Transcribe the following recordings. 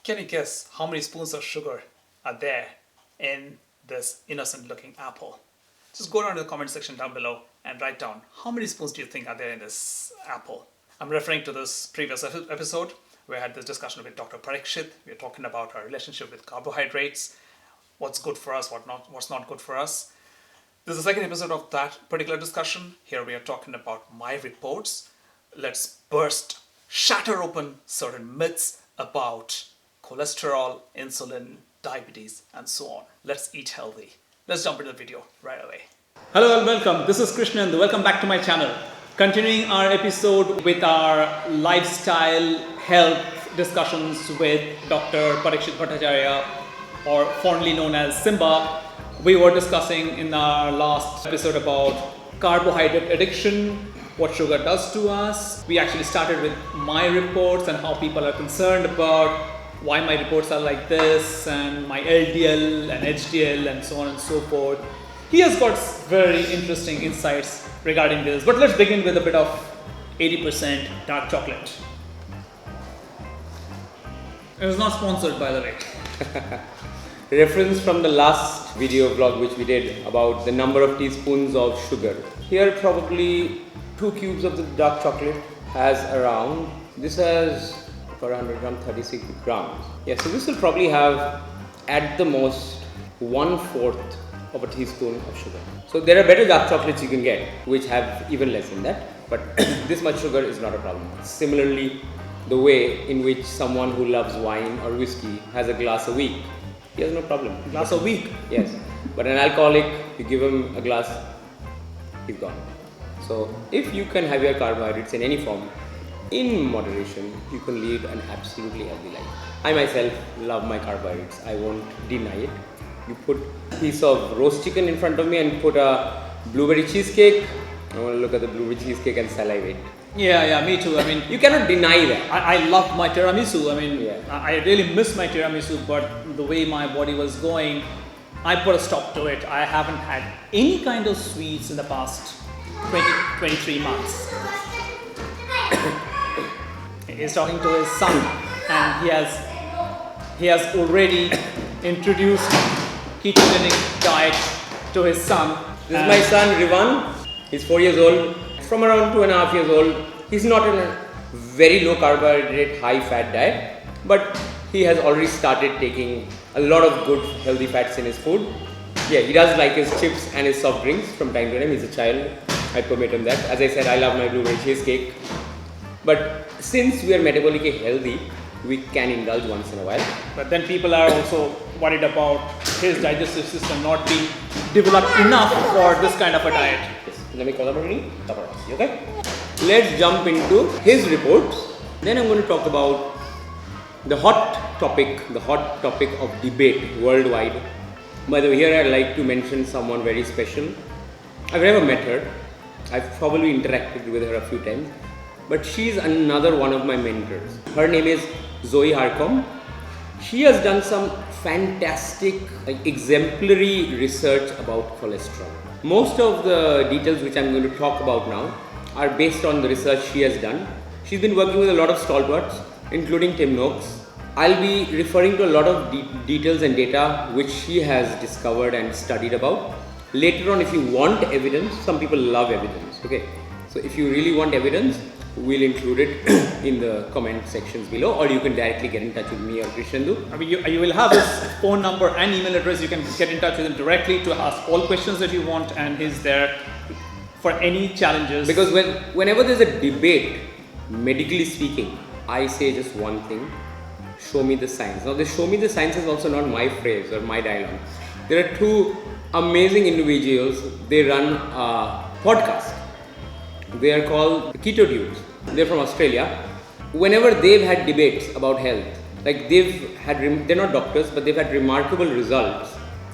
Can you guess how many spoons of sugar are there in this innocent looking apple? Just go down to the comment section down below and write down how many spoons do you think are there in this apple. I'm referring to this previous episode where I had this discussion with Dr. Parikshit. We are talking about our relationship with carbohydrates, what's good for us, what's not good for us. This is the second episode of that particular discussion. Here we are talking about my reports. Let's shatter open certain myths about cholesterol, insulin, diabetes, and so on. Let's eat healthy. Let's jump into the video right away. Hello and welcome. This is Krishnan. Welcome back to my channel. Continuing our episode with our lifestyle health discussions with Dr. Parikshit Bhattacharya, or fondly known as Simba. We were discussing in our last episode about carbohydrate addiction, what sugar does to us. We actually started with my reports and how people are concerned about why my reports are like this, and my LDL and HDL and so on and so forth. He has got very interesting insights regarding this, but let's begin with a bit of 80% dark chocolate. It was not sponsored, by the way. Reference from the last video vlog which we did about the number of teaspoons of sugar. Here probably 2 cubes of the dark chocolate has around, this has per 100 gram 36 grams. Yeah, so this will probably have at the most 1/4 of a teaspoon of sugar. So there are better dark chocolates you can get which have even less than that, but this much sugar is not a problem. Similarly, the way in which someone who loves wine or whiskey has a glass a week, he has no problem. Glass a week? Yes, but an alcoholic, you give him a glass, he's gone. So if you can have your carbohydrates in any form, in moderation, you can lead an absolutely healthy life. I myself love my carbohydrates, I won't deny it. You put a piece of roast chicken in front of me and put a blueberry cheesecake, I want to look at the blueberry cheesecake and salivate. Yeah, me too. I mean, you cannot deny that. I love my tiramisu. I mean, Yeah. I really miss my tiramisu, but the way my body was going, I put a stop to it. I haven't had any kind of sweets in the past 23 months. He's talking to his son, and he has already introduced ketogenic diet to his son. This is my son Rivan. He's 4 years old. From around 2.5 years old, he's not in a very low carbohydrate, high fat diet, but he has already started taking a lot of good healthy fats in his food. Yeah, he does like his chips and his soft drinks from time to time. He's a child. I permit him that. As I said, I love my blueberry cheesecake. But since we are metabolically healthy, we can indulge once in a while. But then people are also worried about his digestive system not being developed enough for this kind of a diet. Yes. Let me call up okay? Let's jump into his reports. Then I'm going to talk about the hot topic of debate worldwide. By the way, here I'd like to mention someone very special. I've never met her. I've probably interacted with her a few times. But she's another one of my mentors. Her name is Zoe Harcom. She has done some fantastic, exemplary research about cholesterol. Most of the details which I'm going to talk about now are based on the research she has done. She's been working with a lot of stalwarts, including Tim Noakes. I'll be referring to a lot of details and data which she has discovered and studied about. Later on, if you want evidence, some people love evidence, okay? So if you really want evidence, we'll include it in the comment sections below, or you can directly get in touch with me or Krishnendu. I mean, you will have his phone number and email address. You can get in touch with him directly to ask all questions that you want, and he's there for any challenges. Because whenever there's a debate, medically speaking, I say just one thing: show me the science. Now, this "show me the science" is also not my phrase or my dialogue. There are two amazing individuals. They run a podcast. They are called Keto Dudes. They're from Australia. Whenever they've had debates about health, like they're not doctors, but they've had remarkable results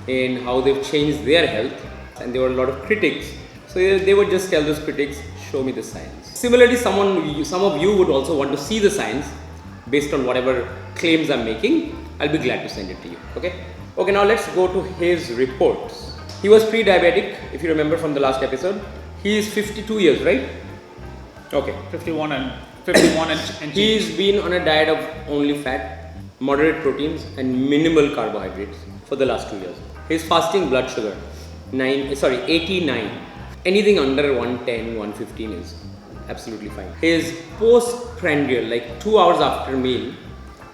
in how they've changed their health, and there were a lot of critics. So they would just tell those critics, show me the science. Similarly, some of you would also want to see the science based on whatever claims I'm making. I'll be glad to send it to you. Okay, now let's go to his reports. He was pre-diabetic, if you remember from the last episode. He is 52 years, right? Okay. 51 and He's been on a diet of only fat moderate proteins, and minimal carbohydrates for the last 2 years. His fasting blood sugar 89. Anything under 110, 115 is absolutely fine. His postprandial, like 2 hours after meal,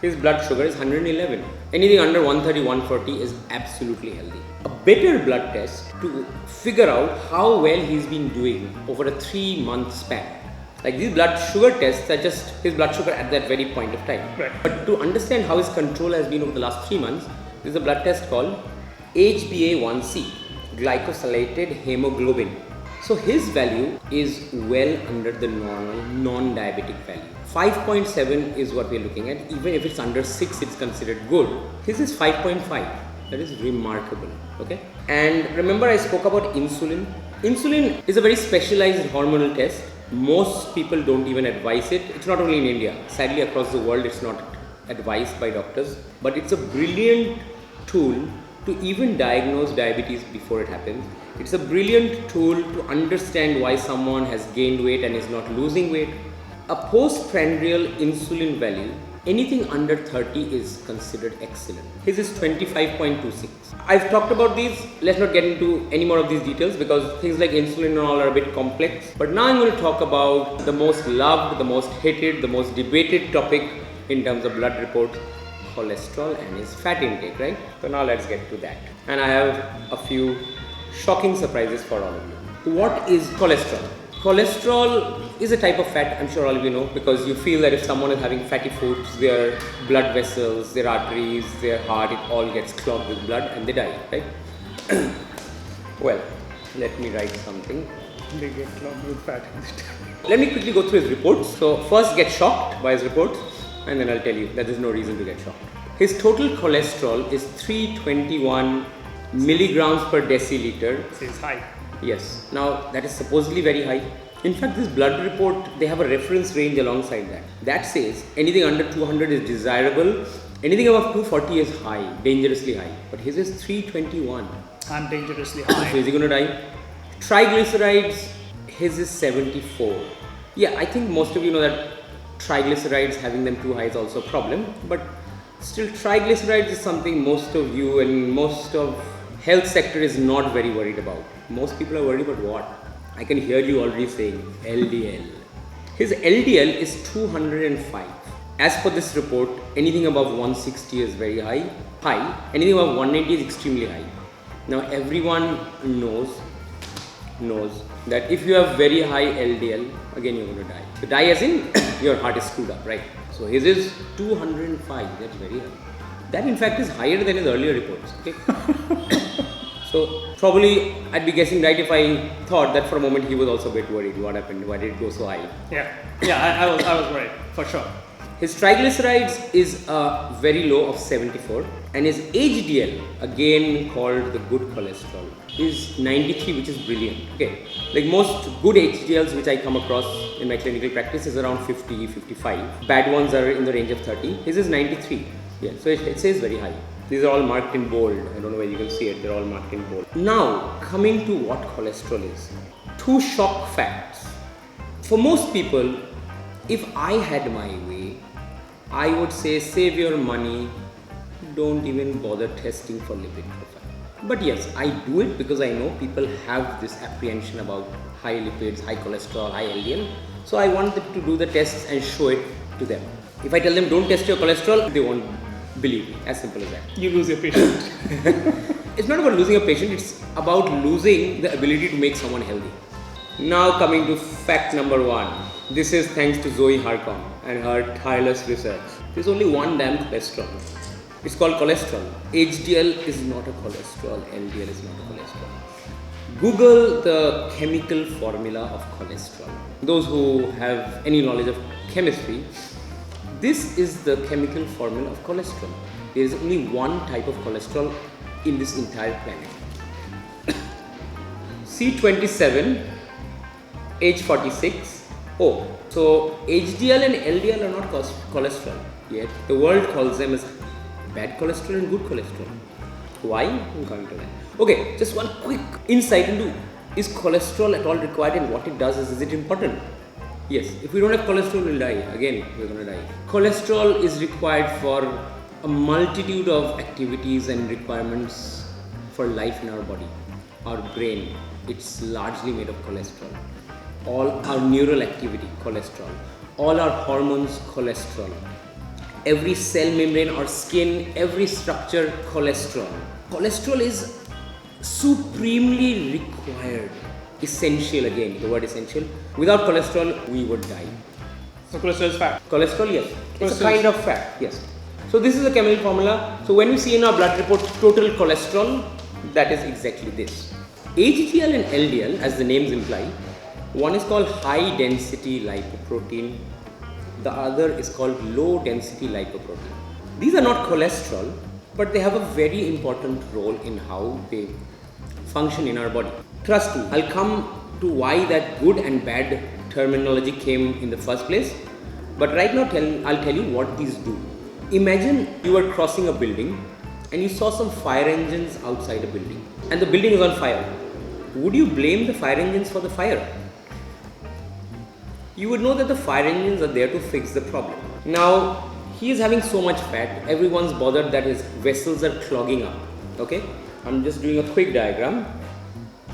his blood sugar is 111. Anything under 130, 140 is absolutely healthy. A better blood test to figure out how well he's been doing over a 3-month span. Like these blood sugar tests are just his blood sugar at that very point of time. Right. But to understand how his control has been over the last 3 months, there's a blood test called HbA1c, glycosylated hemoglobin. So his value is well under the normal non-diabetic value. 5.7 is what we're looking at. Even if it's under 6, it's considered good. His is 5.5. That is remarkable. Okay. And remember, I spoke about insulin. Insulin is a very specialized hormonal test. Most people don't even advise it. It's not only in India. Sadly, across the world, it's not advised by doctors. But it's a brilliant tool to even diagnose diabetes before it happens. It's a brilliant tool to understand why someone has gained weight and is not losing weight. A postprandial insulin value, anything under 30 is considered excellent. His is 25.26. I've talked about these. Let's not get into any more of these details because things like insulin and all are a bit complex. But now I'm going to talk about the most loved, the most hated, the most debated topic in terms of blood reports, cholesterol and his fat intake, right? So now let's get to that. And I have a few shocking surprises for all of you. What is cholesterol? Cholesterol is a type of fat, I'm sure all of you know, because you feel that if someone is having fatty foods, their blood vessels, their arteries, their heart, it all gets clogged with blood and they die, right? Well, let me write something. They get clogged with fat. Let me quickly go through his reports. So first get shocked by his reports and then I'll tell you that there's no reason to get shocked. His total cholesterol is 321 milligrams per deciliter. So it's high. Yes. Now that is supposedly very high. In fact, this blood report, they have a reference range alongside that. That says anything under 200 is desirable, anything above 240 is high, dangerously high. But his is 321. I'm dangerously So high. is he going to die? Triglycerides, his is 74. Yeah, I think most of you know that triglycerides, having them too high is also a problem. But still, triglycerides is something most of you and most of health sector is not very worried about. Most people are worried about what? I can hear you already saying LDL. His LDL is 205. As per this report, anything above 160 is very high. Anything above 190 is extremely high. Now everyone knows that if you have very high LDL, again you're going to die. So die as in your heart is screwed up, right? So his is 205. That's very high. That in fact is higher than his earlier reports. Okay. So probably I'd be guessing right if I thought that for a moment he was also a bit worried. What happened? Why did it go so high? Yeah, I was worried for sure. His triglycerides is very low of 74 and his HDL, again called the good cholesterol, is 93, which is brilliant. Okay, like most good HDLs which I come across in my clinical practice is around 50, 55. Bad ones are in the range of 30. His is 93. Yeah, so it says very high. These are all marked in bold. I don't know where you can see it. They're all marked in bold. Now, coming to what cholesterol is. 2 shock facts. For most people, if I had my way, I would say save your money. Don't even bother testing for lipid profile. But yes, I do it because I know people have this apprehension about high lipids, high cholesterol, high LDL. So I want them to do the tests and show it to them. If I tell them don't test your cholesterol, they won't believe me. As simple as that. You lose your patient. It's not about losing a patient, it's about losing the ability to make someone healthy. Now coming to fact number 1. This is thanks to Zoe Harcom and her tireless research. There's only one damn cholesterol. It's called cholesterol. HDL is not a cholesterol, LDL is not a cholesterol. Google the chemical formula of cholesterol. Those who have any knowledge of chemistry, this is the chemical formula of cholesterol. There is only one type of cholesterol in this entire planet. C27, H46. Oh, so HDL and LDL are not cholesterol yet. The world calls them as bad cholesterol and good cholesterol. Why? I'm coming to that. Okay, just one quick insight into, is cholesterol at all required and what it does is it important? Yes, if we don't have cholesterol, we'll die. Again, we're going to die. Cholesterol is required for a multitude of activities and requirements for life in our body. Our brain, it's largely made of cholesterol. All our neural activity, cholesterol. All our hormones, cholesterol. Every cell membrane or skin, every structure, cholesterol. Cholesterol is supremely required. Essential, again, the word essential. Without cholesterol, we would die. So cholesterol is fat. Cholesterol, yes. It's a Cholesterol kind of fat, yes. So this is a chemical formula. So when we see in our blood report total cholesterol, that is exactly this. HDL and LDL, as the names imply, one is called high density lipoprotein, the other is called low density lipoprotein. These are not cholesterol, but they have a very important role in how they function in our body. Trust me, I'll come to why that good and bad terminology came in the first place, but right now I'll tell you what these do. Imagine you were crossing a building and you saw some fire engines outside a building and the building is on fire. Would you blame the fire engines for the fire? You would know that the fire engines are there to fix the problem. Now, he is having so much fat, everyone's bothered that his vessels are clogging up. Okay, I'm just doing a quick diagram.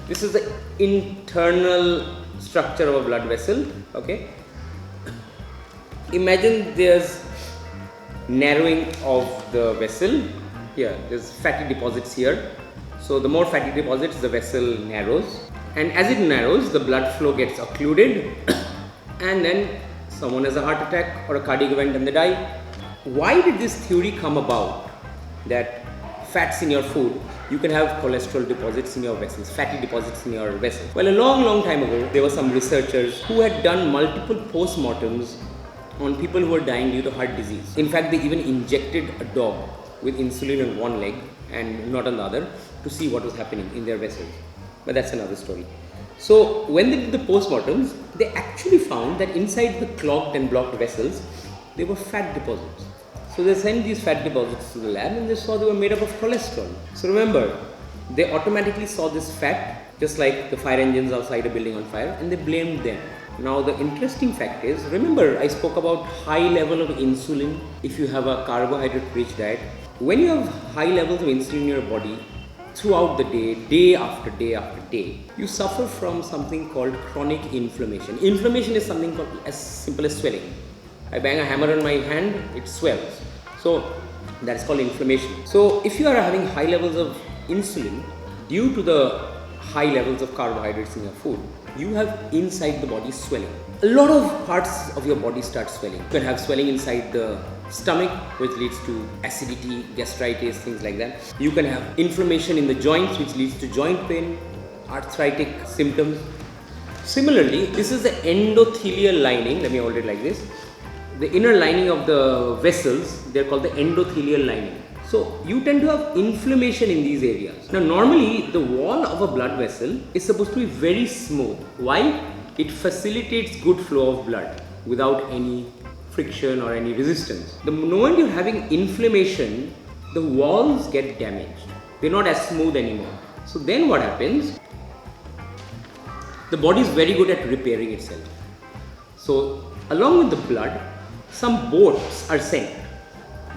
This is the internal structure of a blood vessel. Okay, imagine there's narrowing of the vessel. Here, there's fatty deposits here. So the more fatty deposits, the vessel narrows, and as it narrows, the blood flow gets occluded, and then someone has a heart attack or a cardiac event and they die. Why did this theory come about that fats in your food, you can have cholesterol deposits in your vessels, fatty deposits in your vessels? Well, a long time ago, there were some researchers who had done multiple postmortems on people who were dying due to heart disease. In fact, they even injected a dog with insulin on one leg and not on the other to see what was happening in their vessels. But that's another story. So when they did the postmortems, they actually found that inside the clogged and blocked vessels, there were fat deposits. So they sent these fat deposits to the lab and they saw they were made up of cholesterol. So remember, they automatically saw this fat, just like the fire engines outside a building on fire, and they blamed them. Now the interesting fact is, remember I spoke about high level of insulin if you have a carbohydrate rich diet. When you have high levels of insulin in your body throughout the day, day after day after day, you suffer from something called chronic inflammation. Inflammation is something called as simple as swelling. I bang a hammer on my hand, it swells. So that's called inflammation. So if you are having high levels of insulin due to the high levels of carbohydrates in your food, you have inside the body swelling. A lot of parts of your body start swelling. You can have swelling inside the stomach, which leads to acidity, gastritis, things like that. You can have inflammation in the joints, which leads to joint pain, arthritic symptoms. Similarly, this is the endothelial lining. Let me hold it like this. The inner lining of the vessels, they're called the endothelial lining. So you tend to have inflammation in these areas. Now normally the wall of a blood vessel is supposed to be very smooth. Why? It facilitates good flow of blood without any friction or any resistance. The moment you're having inflammation, the walls get damaged. They're not as smooth anymore. So then what happens? The body is very good at repairing itself. So along with the blood, some boats are sent.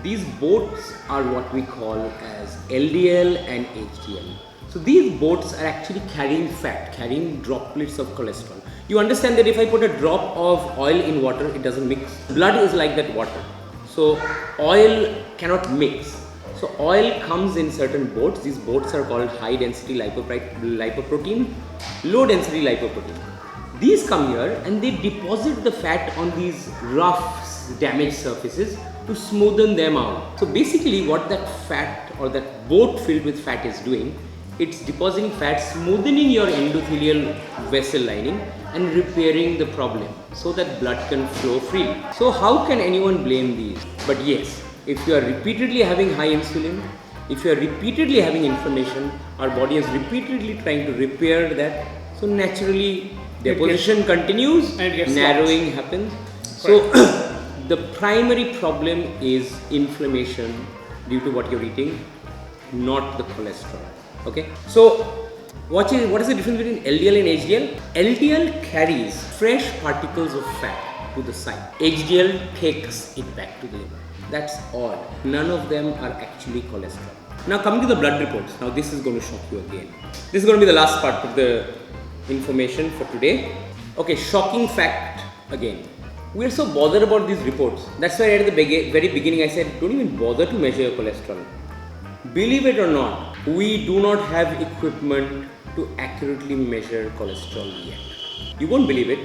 These boats are what we call as LDL and HDL. So these boats are actually carrying fat, carrying droplets of cholesterol. You understand that if I put a drop of oil in water, it doesn't mix. Blood is like that water. So oil cannot mix. So oil comes in certain boats. These boats are called high density lipoprotein, low density lipoprotein. These come here and they deposit the fat on these rough, damaged surfaces to smoothen them out. So basically what that fat or that boat filled with fat is doing, it's depositing fat, smoothening your endothelial vessel lining and repairing the problem so that blood can flow freely. So how can anyone blame these? But yes, if you are repeatedly having high insulin, if you are repeatedly having inflammation, our body is repeatedly trying to repair that. So naturally deposition continues, narrowing happens. So the primary problem is inflammation due to what you're eating, not the cholesterol. Okay. So what is the difference between LDL and HDL? LDL carries fresh particles of fat to the site. HDL takes it back to the liver. That's all. None of them are actually cholesterol. Now coming to the blood reports. Now this is going to shock you again. This is going to be the last part of the information for today. Okay, shocking fact again. We are so bothered about these reports. That's why at the very beginning I said, don't even bother to measure your cholesterol. Believe it or not, we do not have equipment to accurately measure cholesterol yet. You won't believe it.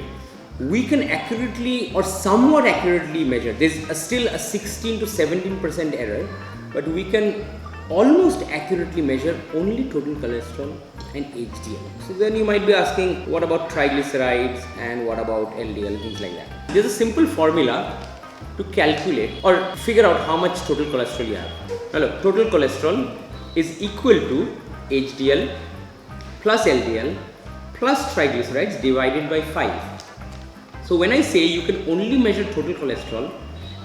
We can accurately or somewhat accurately measure. There's still a 16 to 17% error, but we can almost accurately measure only total cholesterol and HDL. So then you might be asking, what about triglycerides and what about LDL, things like that. There's a simple formula to calculate or figure out how much total cholesterol you have. Now look, total cholesterol is equal to HDL plus LDL plus triglycerides divided by 5. So when I say you can only measure total cholesterol,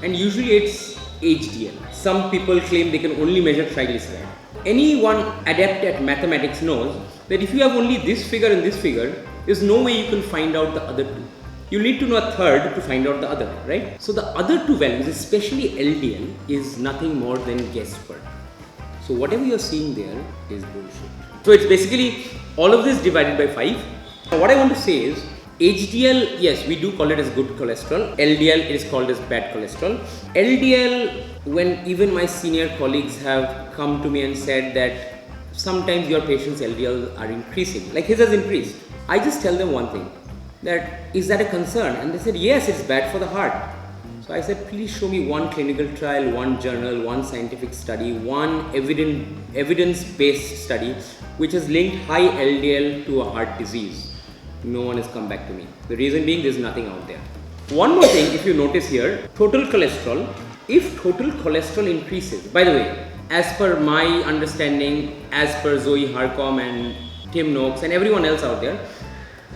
and usually it's HDL. Some people claim they can only measure triglyceride. Anyone adept at mathematics knows that if you have only this figure and this figure, there's no way you can find out the other two. You need to know a third to find out the other, right? So the other two values, especially LDL, is nothing more than guesswork. So whatever you're seeing there is bullshit. So it's basically all of this divided by 5. Now what I want to say is, HDL, yes, we do call it as good cholesterol. LDL, it is called as bad cholesterol. LDL, when even my senior colleagues have come to me and said that sometimes your patient's LDL are increasing, like his has increased. I just tell them one thing, that is that a concern? And they said, yes, it's bad for the heart. So I said, please show me one clinical trial, one journal, one scientific study, one evidence-based study which has linked high LDL to a heart disease. No one has come back to me. The reason being, there's nothing out there. One more thing, if you notice here, total cholesterol, if total cholesterol increases, by the way, as per my understanding, as per Zoe Harcom and Tim Noakes and everyone else out there,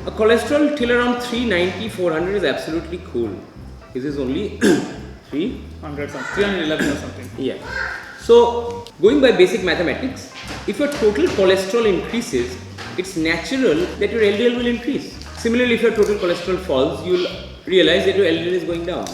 a cholesterol till around 390, 400 is absolutely cool. This is only 311 or something. Yeah. So, going by basic mathematics, if your total cholesterol increases, it's natural that your LDL will increase. Similarly, if your total cholesterol falls, you will realize that your LDL is going down.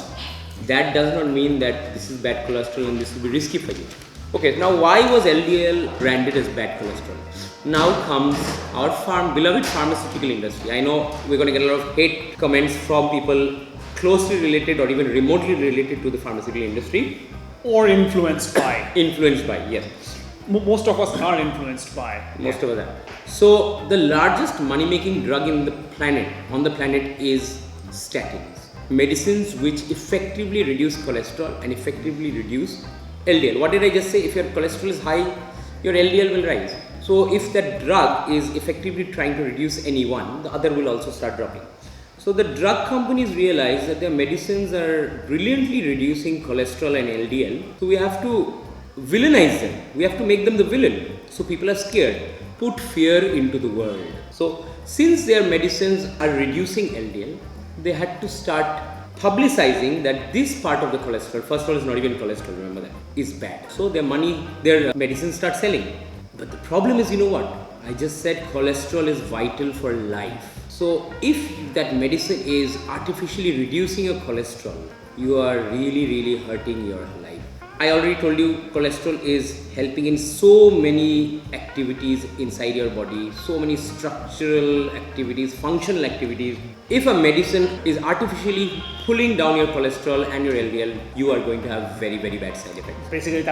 That does not mean that this is bad cholesterol and this will be risky for you. Okay, now why was LDL branded as bad cholesterol? Now comes our beloved pharmaceutical industry. I know we're going to get a lot of hate comments from people closely related or even remotely related to the pharmaceutical industry. Or influenced by. Influenced by, yes. Most of us are influenced by. Most of us are. So the largest money-making drug on the planet is statins. Medicines which effectively reduce cholesterol and effectively reduce LDL. What did I just say? If your cholesterol is high, your LDL will rise. So if that drug is effectively trying to reduce any one, the other will also start dropping. So the drug companies realize that their medicines are brilliantly reducing cholesterol and LDL. So we have to villainize them. We have to make them the villain. So people are scared. Put fear into the world. So since their medicines are reducing LDL, they had to start publicizing that this part of the cholesterol, first of all, is not even cholesterol, remember that, is bad. So their medicines start selling. But the problem is, you know what? I just said cholesterol is vital for life. So if that medicine is artificially reducing your cholesterol, you are really, really hurting your life. I already told you cholesterol is helping in so many activities inside your body, so many structural activities, functional activities. If a medicine is artificially pulling down your cholesterol and your LDL, you are going to have very, very bad side effects. Basically,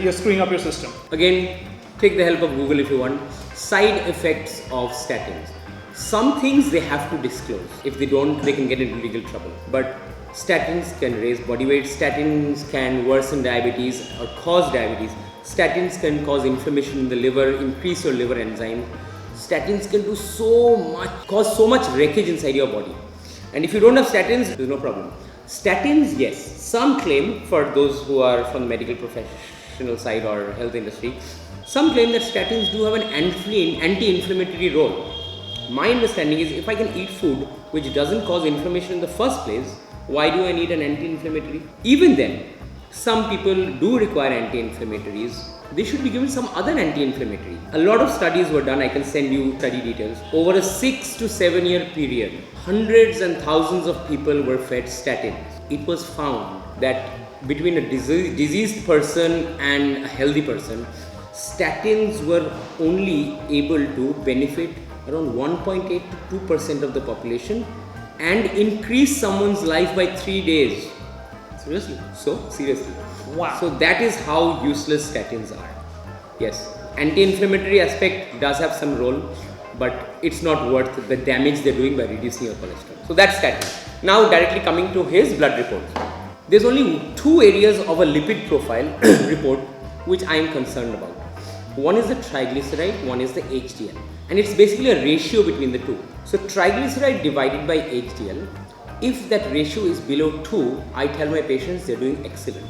you're screwing up your system. Again, take the help of Google if you want. Side effects of statins. Some things they have to disclose. If they don't, they can get into legal trouble. But statins can raise body weight, statins can worsen diabetes or cause diabetes, statins can cause inflammation in the liver, increase your liver enzyme, statins can do so much, cause so much wreckage inside your body. And if you don't have statins, there's no problem. Statins, yes, some claim, for those who are from the medical professional side or health industry, some claim that statins do have an anti-inflammatory role. My understanding is if I can eat food which doesn't cause inflammation in the first place, why do I need an anti-inflammatory? Even then, some people do require anti-inflammatories. They should be given some other anti-inflammatory. A lot of studies were done, I can send you study details. Over a 6 to 7 year period, hundreds and thousands of people were fed statins. It was found that between a diseased person and a healthy person, statins were only able to benefit around 1.8 to 2% of the population and increase someone's life by 3 days. Seriously? So, seriously. Wow. So that is how useless statins are. Yes, anti-inflammatory aspect does have some role, but it's not worth the damage they're doing by reducing your cholesterol. So that's statin. Now directly coming to his blood report. There's only 2 areas of a lipid profile report which I am concerned about. One is the triglyceride, one is the HDL, and it's basically a ratio between the two. So triglyceride divided by HDL, if that ratio is below 2, I tell my patients they're doing excellent.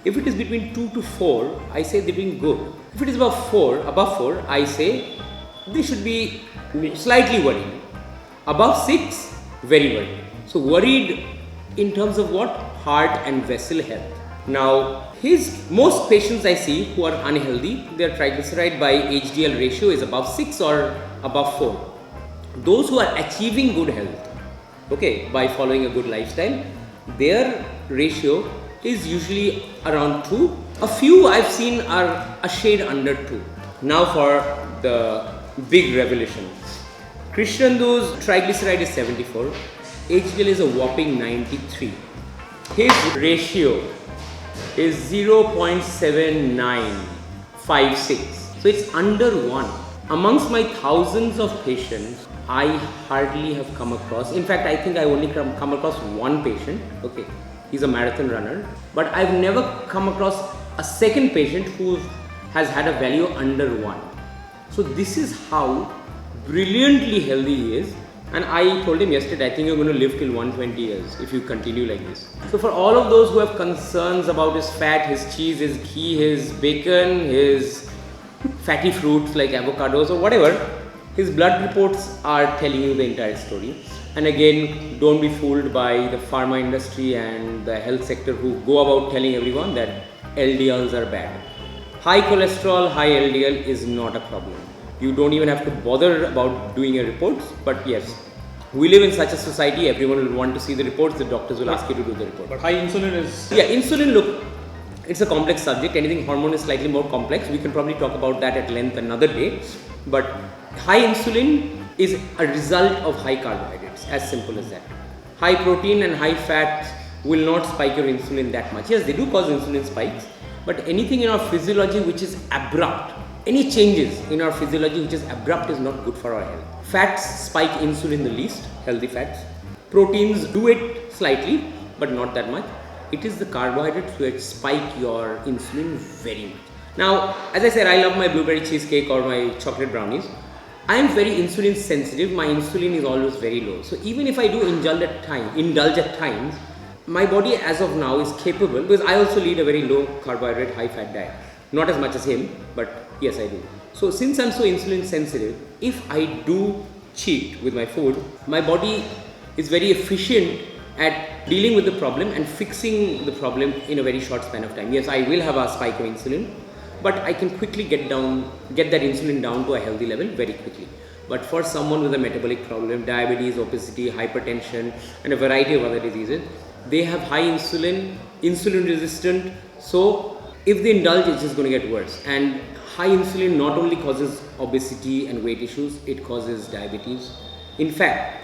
If it is between 2 to 4, I say they're doing good. If it is above 4, I say they should be slightly worried. Above 6, very worried. So worried in terms of what? Heart and vessel health. Now, most patients I see who are unhealthy, their triglyceride by HDL ratio is above 6 or above 4. Those who are achieving good health, okay, by following a good lifestyle, their ratio is usually around 2. A few I've seen are a shade under 2. Now for the big revelation. Krishnendu's triglyceride is 74, HDL is a whopping 93. His ratio is 0.7956. So it's under 1. Amongst my thousands of patients, I hardly have come across, in fact I think I only come across one patient, okay, he's a marathon runner, but I've never come across a second patient who has had a value under 1. So this is how brilliantly healthy he is. And I told him yesterday, I think you're going to live till 120 years if you continue like this. So for all of those who have concerns about his fat, his cheese, his ghee, his bacon, his fatty fruits like avocados or whatever, his blood reports are telling you the entire story. And again, don't be fooled by the pharma industry and the health sector who go about telling everyone that LDLs are bad. High cholesterol, high LDL is not a problem. You don't even have to bother about doing your reports, but yes, we live in such a society, everyone will want to see the reports, the doctors will ask you to do the report. But high insulin is... Yeah, insulin, look, it's a complex subject. Anything hormone is slightly more complex. We can probably talk about that at length another day. But high insulin is a result of high carbohydrates, as simple as that. High protein and high fat will not spike your insulin that much. Yes, they do cause insulin spikes, but anything in our physiology which is abrupt, any changes in our physiology which is abrupt is not good for our health. Fats spike insulin the least, healthy fats. Proteins do it slightly, but not that much. It is the carbohydrates which spike your insulin very much. Now, as I said, I love my blueberry cheesecake or my chocolate brownies. I am very insulin sensitive. My insulin is always very low. So even if I do indulge at times, my body as of now is capable, because I also lead a very low carbohydrate, high fat diet. Not as much as him, but yes, I do. So since I'm so insulin sensitive, if I do cheat with my food, my body is very efficient at dealing with the problem and fixing the problem in a very short span of time. Yes, I will have a spike of insulin, but I can quickly get that insulin down to a healthy level very quickly. But for someone with a metabolic problem, diabetes, obesity, hypertension, and a variety of other diseases, they have high insulin resistant. So if they indulge, it's just going to get worse. And high insulin not only causes obesity and weight issues, it causes diabetes. In fact,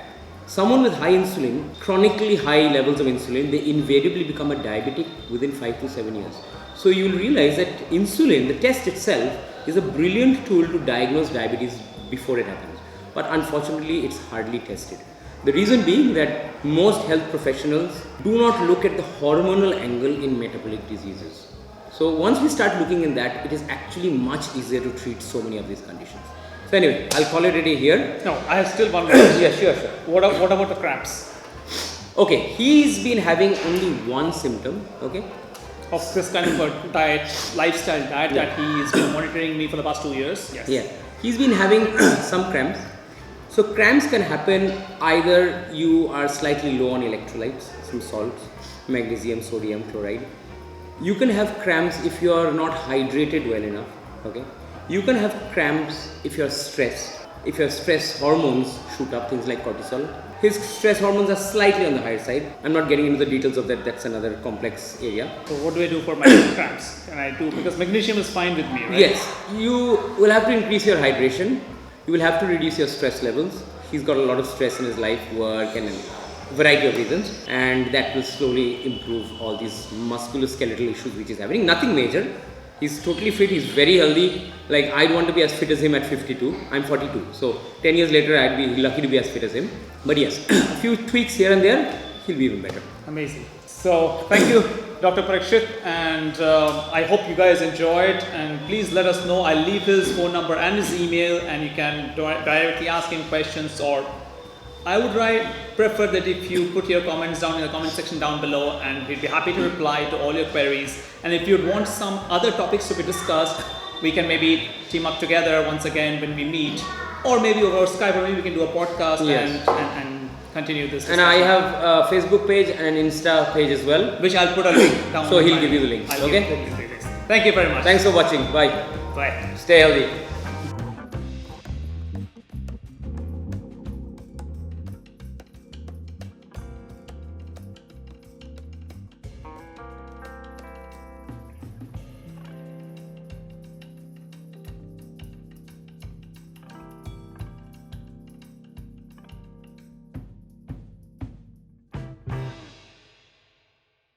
someone with high insulin, chronically high levels of insulin, they invariably become a diabetic within 5 to 7 years. So you will realize that insulin, the test itself, is a brilliant tool to diagnose diabetes before it happens. But unfortunately, it's hardly tested. The reason being that most health professionals do not look at the hormonal angle in metabolic diseases. So once we start looking in that, it is actually much easier to treat so many of these conditions. So anyway, I'll call it a day here. No, I have still one more. Yeah, sure. What about the cramps? Okay, he's been having only one symptom, okay? Of this kind of a lifestyle diet that he's been monitoring me for the past 2 years. Yes. Yeah, he's been having some cramps. So cramps can happen either you are slightly low on electrolytes, some salts, magnesium, sodium, chloride. You can have cramps if you are not hydrated well enough, okay? You can have cramps if you are stressed. If your stress hormones shoot up, things like cortisol. His stress hormones are slightly on the higher side. I'm not getting into the details of that, that's another complex area. So what do I do for my cramps? Can I do, because magnesium is fine with me, right? Yes, you will have to increase your hydration. You will have to reduce your stress levels. He's got a lot of stress in his life, work, and a variety of reasons, and that will slowly improve all these musculoskeletal issues which is happening. Nothing major. He's totally fit. He's very healthy. Like, I'd want to be as fit as him at 52. I'm 42, so 10 years later, I'd be lucky to be as fit as him. But yes, a few tweaks here and there, he'll be even better. Amazing. So thank you, Dr. Parikshit, and I hope you guys enjoyed, and please let us know. I'll leave his phone number and his email, and you can directly ask him questions, or I would prefer that if you put your comments down in the comment section down below, and we'd be happy to reply to all your queries. And if you'd want some other topics to be discussed, we can maybe team up together once again when we meet, or maybe over Skype, or maybe we can do a podcast. Yes. and continue this discussion. And I have a Facebook page and an Insta page as well, which I'll put a link down. so he'll give you the links. I'll Okay. give you the links. Thank you very much. Thanks for watching. Bye. Bye. Stay healthy.